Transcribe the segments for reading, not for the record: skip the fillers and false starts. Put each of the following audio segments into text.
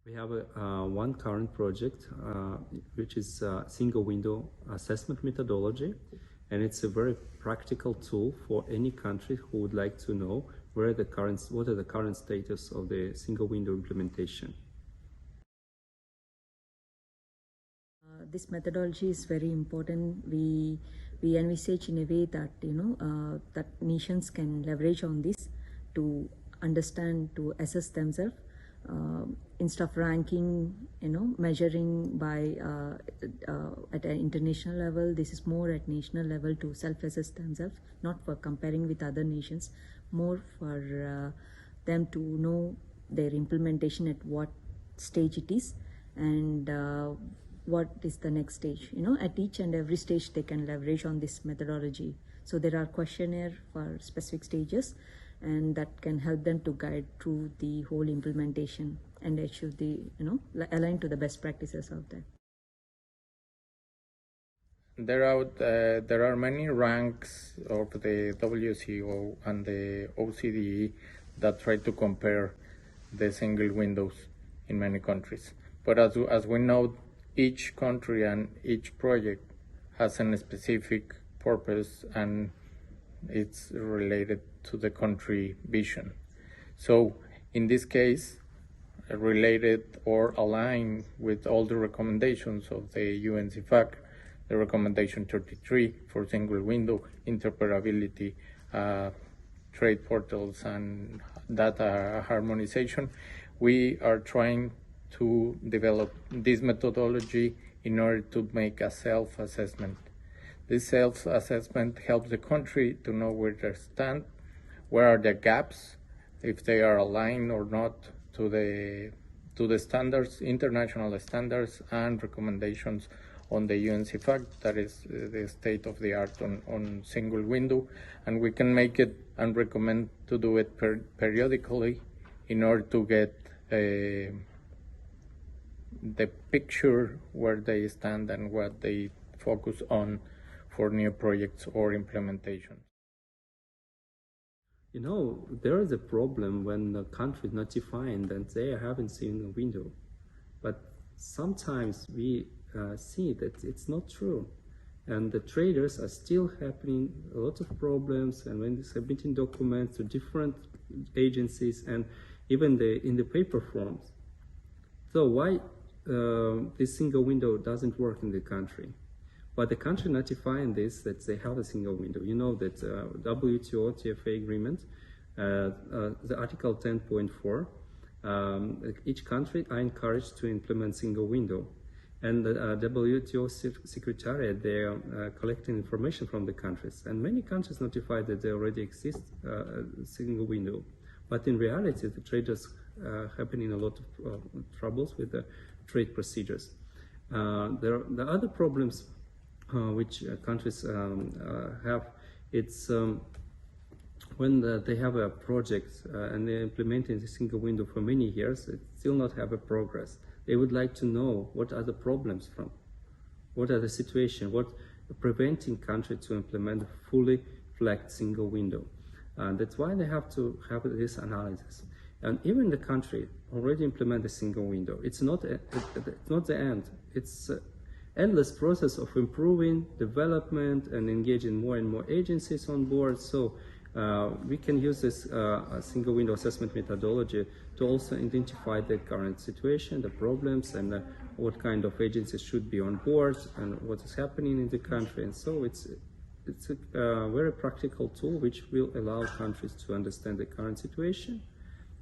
We have one current project, which is single window assessment methodology, and it's a very practical tool for any country who would like to know what are the current status of the single window implementation. This methodology is very important. We envisage in a way that that nations can leverage on this to understand, to assess themselves. Instead of ranking, measuring by at an international level, this is more at national level to self-assess themselves, not for comparing with other nations, more for them to know their implementation at what stage it is and what is the next stage. At each and every stage they can leverage on this methodology. So there are questionnaires for specific stages, and that can help them to guide through the whole implementation and achieve the, align to the best practices out there. There are many ranks of the WCO and the OCDE that try to compare the single windows in many countries. But as we know, each country and each project has a specific purpose, and it's related to the country vision. So in this case, related or aligned with all the recommendations of the UN CEFACT, the recommendation 33 for single window interoperability, trade portals, and data harmonization, we are trying to develop this methodology in order to make a self-assessment. This self-assessment helps the country to know where they stand, where are the gaps, if they are aligned or not to the standards, international standards and recommendations on the UN CEFACT, that is the state of the art on single window, and we can make it and recommend to do it periodically in order to get the picture where they stand and what they focus on for new projects or implementation. There is a problem when the country is notifying that they haven't seen a window, but sometimes we see that it's not true, and the traders are still having a lot of problems, and when they're submitting documents to different agencies and even in the paper forms. So why this single window doesn't work in the country? But the country notifying this that they have a single window. That WTO TFA agreement, the Article 10.4, each country are encouraged to implement single window. And the WTO Secretariat, they are collecting information from the countries. And many countries notify that there already exists a single window. But in reality, the traders happening a lot of troubles with the trade procedures. The other problems which countries have, it's when they have a project and they're implementing the single window for many years, it still not have a progress. They would like to know what are the problems from, what are the situation, what preventing country to implement a fully flagged single window. That's why they have to have this analysis. And even the country already implement a single window. It's not the end. It's endless process of improving, development, and engaging more and more agencies on board. So we can use this single window assessment methodology to also identify the current situation, the problems, and what kind of agencies should be on board, and what is happening in the country. And so it's a very practical tool which will allow countries to understand the current situation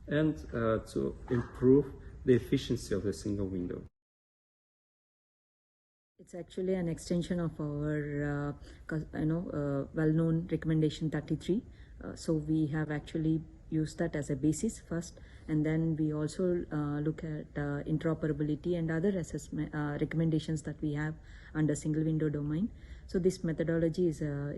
and to improve the efficiency of the single window. It's actually an extension of our well-known recommendation 33. So we have actually used that as a basis first, and then we also look at interoperability and other assessment recommendations that we have under single window domain. So this methodology is an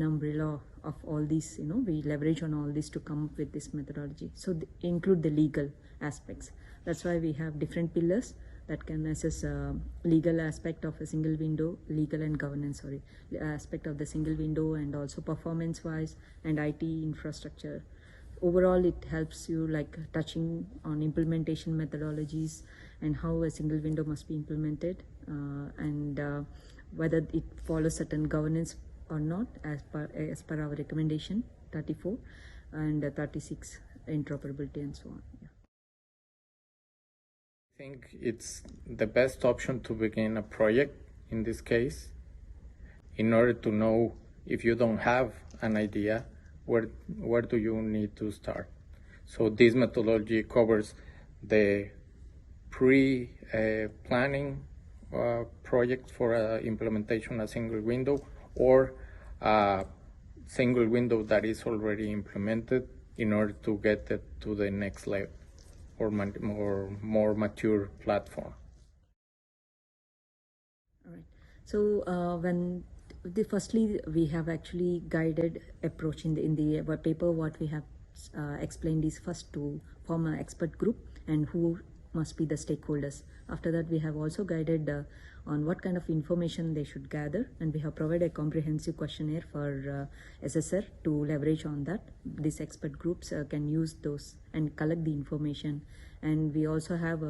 umbrella of all these. We leverage on all this to come up with this methodology. So include the legal aspects. That's why we have different pillars that can assess legal aspect of a single window, legal and governance, aspect of the single window, and also performance wise and IT infrastructure. overall it helps you like touching on implementation methodologies and how a single window must be implemented, and whether it follows certain governance or not as per our recommendation 34 and 36, interoperability and so on. Yeah. I think it's the best option to begin a project in this case, in order to know if you don't have an idea, where do you need to start. So this methodology covers the pre-planning project for implementation a single window, or a single window that is already implemented in order to get it to the next level or more mature platform. All right. So firstly we have actually guided approach in the paper. What we have explained is first to form an expert group and who must be the stakeholders. After that, we have also guided on what kind of information they should gather, and we have provided a comprehensive questionnaire for SSR to leverage on that. These expert groups can use those and collect the information, and we also have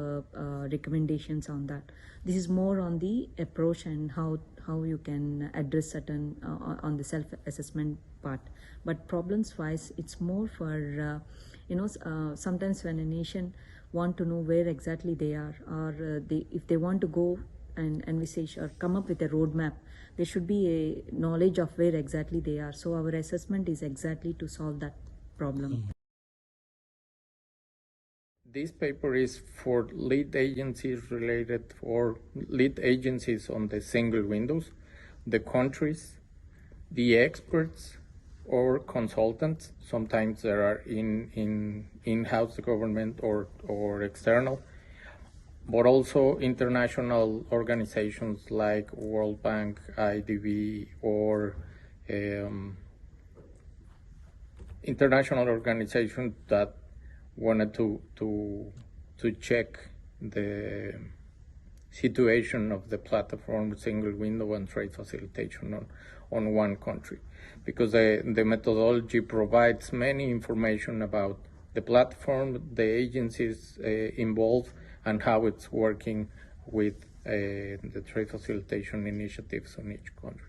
recommendations on that. This is more on the approach and how you can address certain on the self-assessment part. But problems wise, it's more for sometimes when a nation want to know where exactly they are, or if they want to go and envisage or come up with a roadmap, there should be a knowledge of where exactly they are. So our assessment is exactly to solve that problem. This paper is for lead agencies lead agencies on the single windows, the countries, the experts or consultants. Sometimes there are in-house government or external, but also international organizations like World Bank, IDB, or international organizations that wanted to check the situation of the platform, single window and trade facilitation on one country, because the methodology provides many information about the platform, the agencies involved, and how it's working with the trade facilitation initiatives on each country.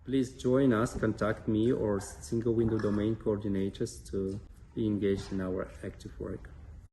Please join us, contact me or single window domain coordinators to be engaged in our active work.